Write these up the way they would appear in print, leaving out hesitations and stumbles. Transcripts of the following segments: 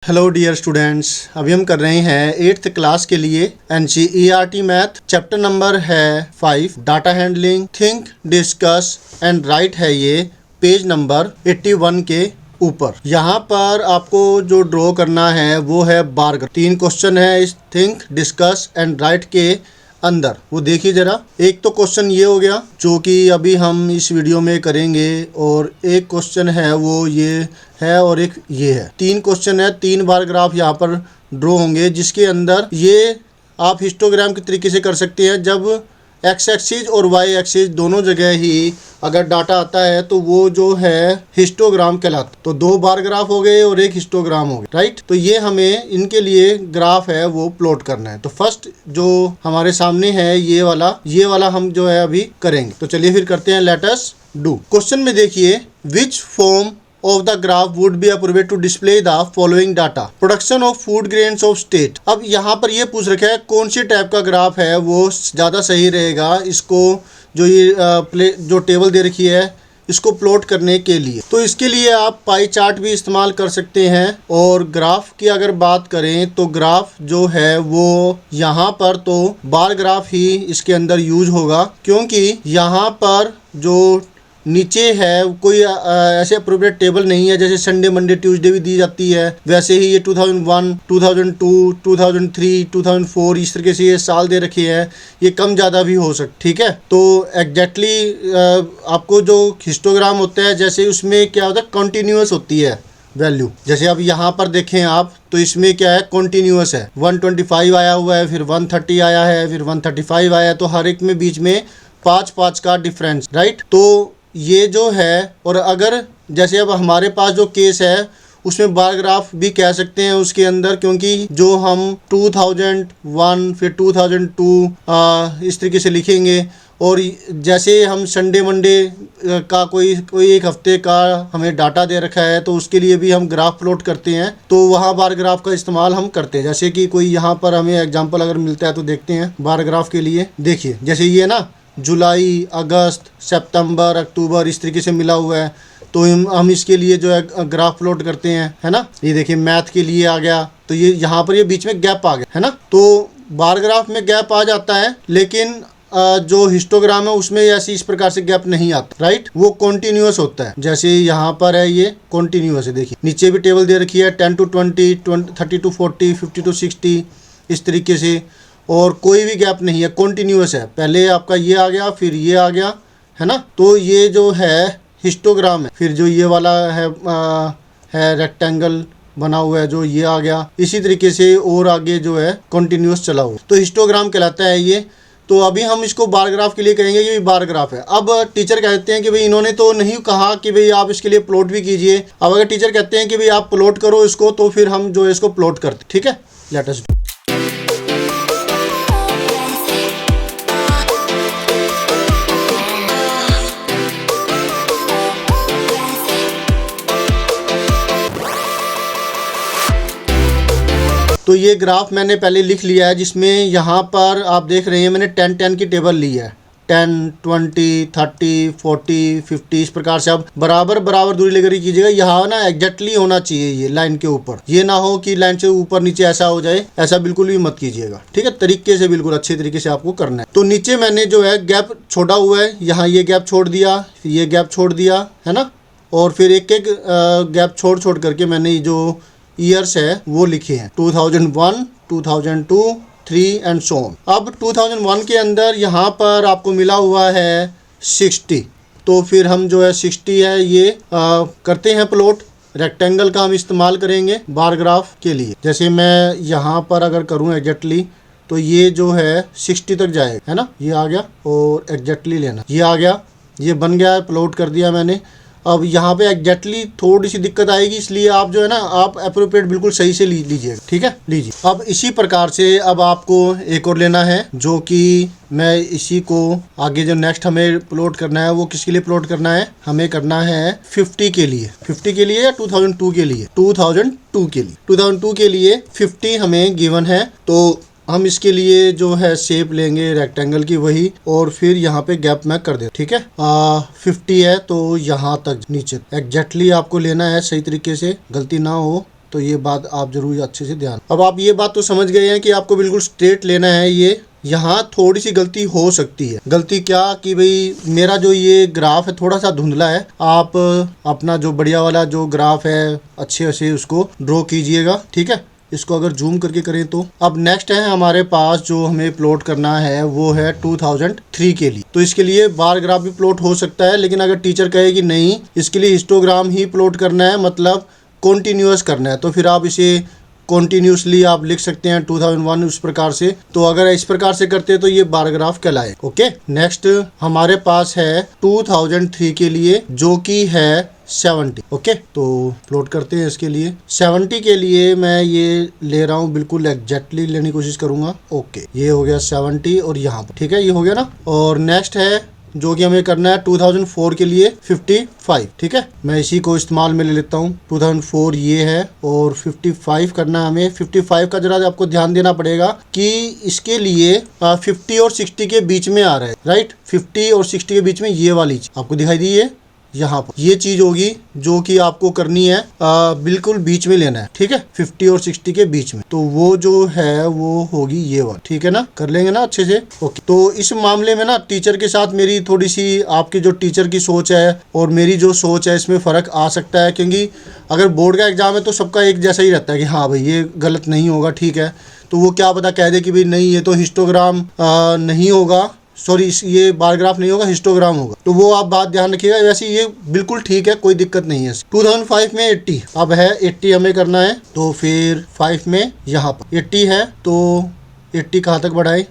Hello dear students, अभी हम कर रहे हैं 8th क्लास के लिए NCERT मैथ। चैप्टर नंबर है 5 data handling. Think, discuss and right है ये पेज नंबर 81 के ऊपर। यहाँ पर आपको जो ड्रॉ करना है वो है बार ग्राफ। 3 क्वेश्चन है इस थिंक, डिस्कस एंड राइट के अंदर, वो देखिए जरा। एक तो क्वेश्चन ये हो गया जो कि अभी हम इस वीडियो में करेंगे, और एक क्वेश्चन है वो ये है, और एक ये है। 3 क्वेश्चन है, 3 बार ग्राफ यहाँ पर ड्रॉ होंगे, जिसके अंदर ये आप हिस्टोग्राम के तरीके से कर सकते हैं। जब एक्स एक्सिस और वाई एक्सिस दोनों जगह ही अगर डाटा आता है तो वो जो है हिस्टोग्राम कहलाता। तो 2 बार ग्राफ हो गए और एक हिस्टोग्राम हो गया, राइट। तो ये हमें इनके लिए ग्राफ है वो प्लॉट करना है। तो फर्स्ट जो हमारे सामने है ये वाला हम जो है अभी करेंगे। तो चलिए फिर करते हैं, लेट अस डू। क्वेश्चन में देखिए, which form of the graph would be appropriate to display the following data. Production of food grains of state. अब यहाँ पर ये पूछ रखा है कौन सी टाइप का ग्राफ है वो ज़्यादा सही रहेगा इसको जो ये जो टेबल दे रखी है इसको प्लॉट करने के लिए। तो इसके लिए आप पाई चार्ट भी इस्तेमाल कर सकते हैं। और ग्राफ की अगर बात करें तो ग्राफ जो है वो यहाँ पर तो बार ग्राफ ही इसके अंदर यूज होगा, क्योंकि यहाँ पर जो नीचे है कोई ऐसे अप्रोप्रिएट टेबल नहीं है। जैसे संडे, मंडे, ट्यूसडे भी दी जाती है, वैसे ही ये 2001, 2002, 2003, 2004 इस तरीके से ये साल दे रखे हैं। ये कम ज़्यादा भी हो सकता, ठीक है। तो एग्जैक्टली आपको जो हिस्टोग्राम होता है, जैसे उसमें क्या होता है, कॉन्टीन्यूअस होती है वैल्यू। जैसे अब यहाँ पर देखें आप, तो इसमें क्या है, कॉन्टीन्यूअस है। 125 आया हुआ है, फिर 130 आया है, फिर 135 आया है। तो हर एक में बीच में 5-5 का डिफरेंस, राइट। तो ये जो है, और अगर जैसे अब हमारे पास जो केस है उसमें बार ग्राफ भी कह सकते हैं उसके अंदर, क्योंकि जो हम 2001 फिर 2002 इस तरीके से लिखेंगे। और जैसे हम संडे मंडे का कोई एक हफ्ते का हमें डाटा दे रखा है तो उसके लिए भी हम ग्राफ प्लॉट करते हैं, तो वहाँ बार ग्राफ का इस्तेमाल हम करते हैं। जैसे कि कोई यहाँ पर हमें एग्जांपल अगर मिलता है तो देखते हैं बार ग्राफ के लिए। देखिए जैसे ये ना, जुलाई, अगस्त, सितंबर, अक्टूबर इस तरीके से मिला हुआ है, तो हम इसके लिए जो है ग्राफ प्लॉट करते हैं, है ना। ये देखिए मैथ के लिए आ गया, तो ये यहाँ पर ये बीच में गैप आ गया, है ना। तो बार ग्राफ में गैप आ जाता है, लेकिन जो हिस्टोग्राम है उसमें ऐसी इस प्रकार से गैप नहीं आता, राइट। वो कॉन्टिन्यूअस होता है। जैसे यहाँ पर है ये कॉन्टिन्यूअस है। देखिए नीचे भी टेबल दे रखी है, 10 to 20, 30 to 40, 50 to 60 इस तरीके से, और कोई भी गैप नहीं है, कॉन्टिन्यूअस है। पहले आपका ये आ गया, फिर ये आ गया, है ना। तो ये जो है हिस्टोग्राम है। फिर जो ये वाला है रेक्टेंगल बना हुआ है, जो ये आ गया। इसी तरीके से और आगे जो है कॉन्टिन्यूअस चला हुआ, तो हिस्टोग्राम कहलाता है ये। तो अभी हम इसको बार ग्राफ के लिए कहेंगे कि बार ग्राफ है। अब टीचर कहते हैं कि भाई इन्होंने तो नहीं कहा कि भाई आप इसके लिए प्लॉट भी कीजिए। अब अगर टीचर कहते हैं कि भाई आप प्लॉट करो इसको, तो फिर हम जो है इसको प्लॉट करते, ठीक है। Let us do. तो ये ग्राफ मैंने पहले लिख लिया है, जिसमें यहाँ पर आप देख रहे हैं मैंने 10-10 की टेबल ली है। 10, 20, 30, 40, 50 इस प्रकार से आप बराबर दूरी लेकर ही कीजिएगा। यहाँ ना एग्जैक्टली होना चाहिए ये लाइन के ऊपर। ये ना हो कि लाइन से ऊपर नीचे ऐसा हो जाए, ऐसा बिल्कुल भी मत कीजिएगा, ठीक है। तरीके से, बिल्कुल अच्छे तरीके से आपको करना है। तो नीचे मैंने जो है गैप छोड़ा हुआ है, यहाँ ये गैप छोड़ दिया, ये गैप छोड़ दिया, है ना। और फिर एक एक गैप छोड़ करके मैंने जो ईयर्स है वो लिखे हैं, 2001, 2002, 3 एंड सो ऑन। अब 2001 के अंदर यहाँ पर आपको मिला हुआ है 60, तो फिर हम जो है 60 है ये करते हैं प्लॉट। रेक्टेंगल का हम इस्तेमाल करेंगे बार ग्राफ के लिए। जैसे मैं यहाँ पर अगर करूँ एग्जैक्टली, तो ये जो है 60 तक जाएगा, है ना। ये आ गया, और एग्जैक्टली लेना, ये आ गया, ये बन गया, प्लॉट कर दिया मैंने। अब यहाँ पे एग्जैक्टली थोड़ी सी दिक्कत आएगी, इसलिए आप जो है ना आप अप्रोप्रिएट बिल्कुल सही से लीजिएगा, ठीक है। लीजिए। अब इसी प्रकार से अब आपको एक और लेना है, जो कि मैं इसी को आगे जो नेक्स्ट हमें प्लॉट करना है वो किसके लिए प्लॉट करना है, हमें करना है 50 के लिए। 50 के लिए या 2002 के लिए? 2002 के लिए। 2002 के लिए 50 हमें गिवन है। तो हम इसके लिए जो है शेप लेंगे रेक्टेंगल की वही, और फिर यहाँ पे गैप मैं कर दे, ठीक है। 50 है तो यहाँ तक नीचे एग्जैक्टली आपको लेना है, सही तरीके से, गलती ना हो। तो ये बात आप जरूर अच्छे से ध्यान। अब आप ये बात तो समझ गए हैं कि आपको बिल्कुल स्ट्रेट लेना है। ये यहाँ थोड़ी सी गलती हो सकती है। गलती क्या कि भाई मेरा जो ये ग्राफ है थोड़ा सा धुंधला है। आप अपना जो बढ़िया वाला जो ग्राफ है अच्छे से उसको ड्रॉ कीजिएगा, ठीक है। इसको अगर जूम करके करें तो अब नेक्स्ट है हमारे पास जो हमें प्लॉट करना है वो है 2003 के लिए। तो इसके लिए बार ग्राफ भी प्लॉट हो सकता है, लेकिन अगर टीचर कहे कि नहीं इसके लिए हिस्टोग्राम ही प्लॉट करना है, मतलब कॉन्टिन्यूअस करना है, तो फिर आप इसे कॉन्टिन्यूसली आप लिख सकते हैं 2001 उस प्रकार से। तो अगर इस प्रकार से करते हैं तो ये बार ग्राफ कहलाए। ओके, नेक्स्ट हमारे पास है 2003 के लिए जो कि है 70। ओके, तो प्लॉट करते हैं इसके लिए। 70 के लिए मैं ये ले रहा हूँ, बिल्कुल एग्जैक्टली लेने की कोशिश करूंगा। ओके, ये हो गया 70 और यहाँ पर, ठीक है, ये हो गया ना। और नेक्स्ट है जो कि हमें करना है 2004 के लिए 55, ठीक है। मैं इसी को इस्तेमाल में ले लेता हूँ। 2004 ये है और 55 करना है हमें। 55 का जरा आपको ध्यान देना पड़ेगा कि इसके लिए 50 और 60 के बीच में आ रहा है, राइट। 50 और 60 के बीच में ये वाली चीज आपको दिखाई दी है, यहाँ पर ये चीज होगी जो कि आपको करनी है, बिल्कुल बीच में लेना है, ठीक है, 50 और 60 के बीच में। तो वो जो है वो होगी ये वाली, ठीक है ना, कर लेंगे ना अच्छे से। ओके, तो इस मामले में ना टीचर के साथ मेरी थोड़ी सी, आपकी जो टीचर की सोच है और मेरी जो सोच है इसमें फ़र्क आ सकता है, क्योंकि अगर बोर्ड का एग्जाम है तो सबका एक जैसा ही रहता है कि हाँ भाई ये गलत नहीं होगा, ठीक है। तो वो क्या पता कह दे कि भाई नहीं ये तो हिस्टोग्राम नहीं होगा, सॉरी ये बार ग्राफ नहीं होगा, हिस्टोग्राम होगा। तो वो आप बात ध्यान रखिएगा। वैसे ये बिल्कुल ठीक है, कोई दिक्कत नहीं है। 2005 में 80 अब है, 80 हमें करना है। तो फिर 5 में यहाँ पर 80 है, तो 80 कहाँ तक बढ़ाए,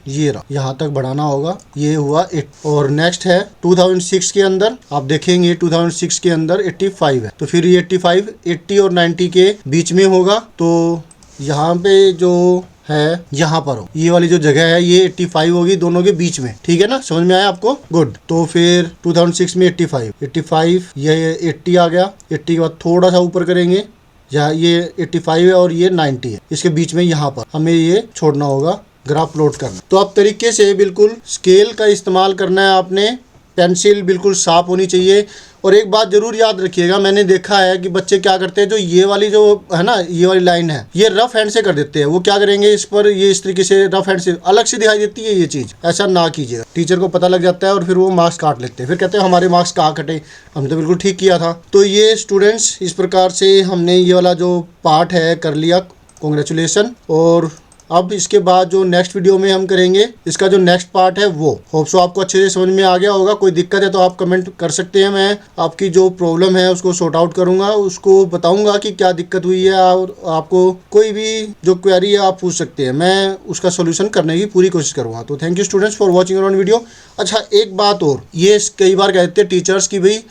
ये रहा, यहाँ तक बढ़ाना होगा। ये हुआ 8। और नेक्स्ट है 2006 के अंदर, आप देखेंगे 2006 के अंदर 85 है, तो फिर ये 85 80 और 90 के बीच में होगा। तो यहाँ पे जो है यहाँ पर हो, ये वाली जो जगह है ये 85 होगी, दोनों के बीच में, ठीक है ना, समझ में आया आपको, गुड। तो फिर 2006 में 85 ये 80 आ गया। 80 के बाद थोड़ा सा ऊपर करेंगे, यहाँ ये 85 है और ये 90 है, इसके बीच में यहाँ पर हमें ये छोड़ना होगा, ग्राफ प्लॉट करना। तो आप तरीके से बिल्कुल स्केल का इस्तेमाल करना है आपने, पेंसिल बिल्कुल साफ होनी चाहिए। और एक बात जरूर याद रखिएगा, मैंने देखा है कि बच्चे क्या करते हैं, जो ये वाली जो है ना, ये वाली लाइन है, ये रफ हैंड से कर देते हैं। वो क्या करेंगे, इस पर ये इस तरीके से रफ हैंड से अलग से दिखाई देती है ये चीज, ऐसा ना कीजिएगा, टीचर को पता लग जाता है और फिर वो मार्क्स काट लेते हैं, फिर कहते हैं हमारे मार्क्स कहाँ कटे, हमने तो बिल्कुल ठीक किया था। तो ये स्टूडेंट्स इस प्रकार से हमने ये वाला जो पार्ट है कर लिया, कॉन्ग्रेचुलेसन। और अब इसके बाद जो नेक्स्ट वीडियो में हम करेंगे, इसका जो नेक्स्ट पार्ट है वो होप सो आपको अच्छे से समझ में आ गया होगा। कोई दिक्कत है तो आप कमेंट कर सकते हैं, मैं आपकी जो प्रॉब्लम है उसको सॉर्ट आउट करूंगा, उसको बताऊंगा कि क्या दिक्कत हुई है, और आपको कोई भी जो क्वेरी है आप पूछ सकते हैं, मैं उसका सोल्यूशन करने की पूरी कोशिश करूंगा। तो thank you students for watching our video. अच्छा, एक बात और, ये कई बार कहते हैं टीचर्स की भाई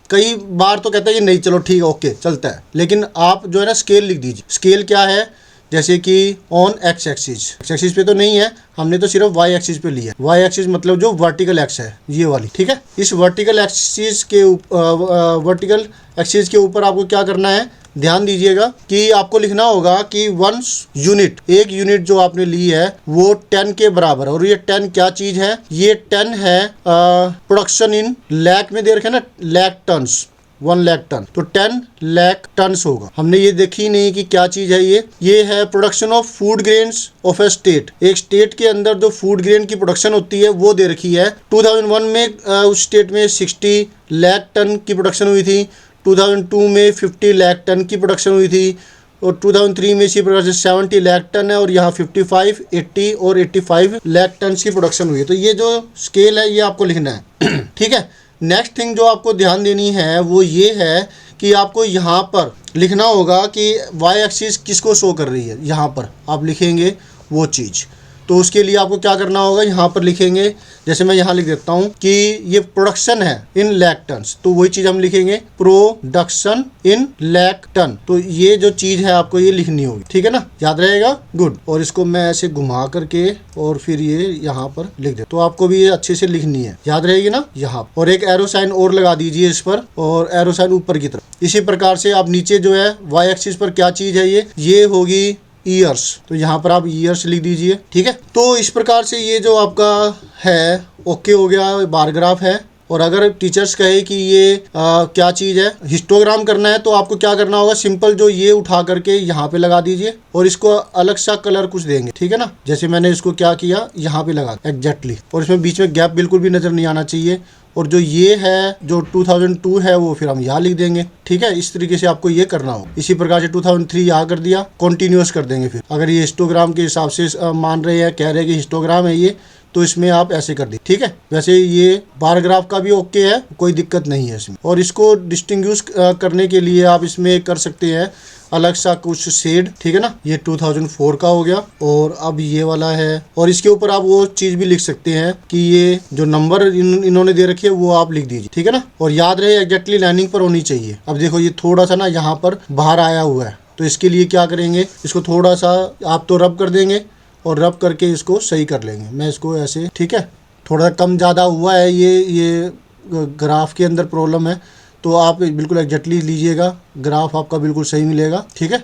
कई बार तो कहते हैं कि नहीं चलो ठीक है ओके चलता है, लेकिन आप जो है ना स्केल लिख दीजिए। स्केल क्या है, जैसे कि ऑन एक्स एक्सिस पे तो नहीं है, हमने तो सिर्फ वाई एक्सिस पे लिया। वाई एक्सिस मतलब जो वर्टिकल एक्स है ये वाली, ठीक है। इस वर्टिकल एक्सिस के ऊपर आपको क्या करना है, ध्यान दीजिएगा कि आपको लिखना होगा कि 1 यूनिट, एक यूनिट जो आपने ली है वो 10 के बराबर है। और ये 10 क्या चीज है, ये 10 है प्रोडक्शन इन लैख में दे रखे ना, लैख टन्स, 1 लाख टन, तो 10 लाख टन्स होगा। हमने ये देखी नहीं कि क्या चीज है ये है production of food grains of A state. एक स्टेट के अंदर जो फूड ग्रेन की प्रोडक्शन होती है वो दे रखी है। 2001 में उस स्टेट में 60 लाख टन की प्रोडक्शन हुई थी, 2002 में 50 लाख टन की प्रोडक्शन हुई थी, और 2003 में इसी प्रकार से 70 लाख टन है, और यहाँ 55, 80 और 85 लाख टन की प्रोडक्शन हुई है। तो ये जो स्केल है ये आपको लिखना है, ठीक है। नेक्स्ट थिंग जो आपको ध्यान देनी है वो ये है कि आपको यहाँ पर लिखना होगा कि वाई एक्सिस किसको शो कर रही है, यहाँ पर आप लिखेंगे वो चीज़। तो उसके लिए आपको क्या करना होगा, यहाँ पर लिखेंगे, जैसे मैं यहाँ लिख देता हूँ कि ये प्रोडक्शन है इन लाख टन्स, तो वही चीज़ हम लिखेंगे प्रोडक्शन इन लाख टन। तो ये जो चीज़ है आपको ये लिखनी होगी, ठीक है ना, याद रहेगा, गुड। और इसको मैं ऐसे घुमा करके और फिर ये यहाँ पर लिख दे, तो आपको भी ये अच्छे से लिखनी है, याद रहेगी ना यहाँ। और एक एरो साइन और लगा दीजिए इस पर, और एरो साइन ऊपर की तरफ। इसी प्रकार से आप नीचे जो है वाई एक्सिस पर क्या चीज़ है ये होगी ईयर्स, तो यहाँ पर आप ईयर्स लिख दीजिए, ठीक है। तो इस प्रकार से ये जो आपका है ओके हो गया, बार ग्राफ है। और अगर टीचर्स कहे कि ये क्या चीज़ है, हिस्टोग्राम करना है, तो आपको क्या करना होगा, सिंपल जो ये उठा करके यहाँ पे लगा दीजिए और इसको अलग सा कलर कुछ देंगे, ठीक है ना। जैसे मैंने इसको क्या किया, यहाँ पे लगा एग्जैक्टली, और इसमें बीच में गैप बिल्कुल भी नजर नहीं आना चाहिए। और जो ये है, जो 2002 है, वो फिर हम यहाँ लिख देंगे, ठीक है। इस तरीके से आपको ये करना हो। इसी प्रकार से 2003 यहाँ कर दिया, कॉन्टिन्यूस कर देंगे। फिर अगर ये हिस्टोग्राम के हिसाब से मान रहे हैं, कह रहे हैं कि हिस्टोग्राम है ये, तो इसमें आप ऐसे कर दी, ठीक है। वैसे ये बार ग्राफ का भी ओके है, कोई दिक्कत नहीं है इसमें। और इसको डिस्टिंग्विश करने के लिए आप इसमें कर सकते हैं अलग सा कुछ शेड, ठीक है ना। ये 2004 का हो गया, और अब ये वाला है, और इसके ऊपर आप वो चीज भी लिख सकते हैं कि ये जो नंबर इन्होंने दे रखी है वो आप लिख दीजिए, ठीक है ना। और याद रहे एग्जैक्टली लाइनिंग पर होनी चाहिए। अब देखो ये थोड़ा सा ना यहाँ पर बाहर आया हुआ है, तो इसके लिए क्या करेंगे, इसको थोड़ा सा आप तो रब कर देंगे और रब करके इसको सही कर लेंगे। मैं इसको ऐसे, ठीक है, थोड़ा कम ज़्यादा हुआ है, ये ग्राफ के अंदर प्रॉब्लम है, तो आप बिल्कुल एग्जैक्टली लीजिएगा, ग्राफ आपका बिल्कुल सही मिलेगा, ठीक है।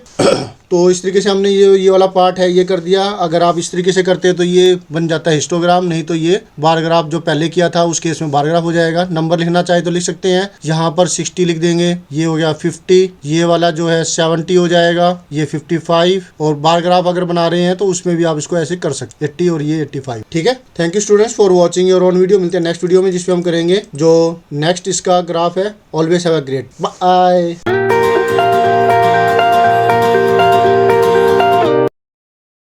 तो इस तरीके से हमने ये वाला पार्ट है ये कर दिया। अगर आप इस तरीके से करते हैं तो ये बन जाता है हिस्टोग्राम, नहीं तो ये बार ग्राफ जो पहले किया था उस केस में बार ग्राफ हो जाएगा। नंबर लिखना चाहे तो लिख सकते हैं, यहाँ पर 60 लिख देंगे, ये हो गया 50, ये वाला जो है 70 हो जाएगा, ये 55, और बार ग्राफ अगर बना रहे हैं तो उसमें भी आप इसको ऐसे कर सकते, 80 और ये 85, ठीक है। Thank you students for watching your own video. मिलते हैं नेक्स्ट वीडियो में, जिसमें हम करेंगे जो नेक्स्ट इसका ग्राफ है। Always have a great bye.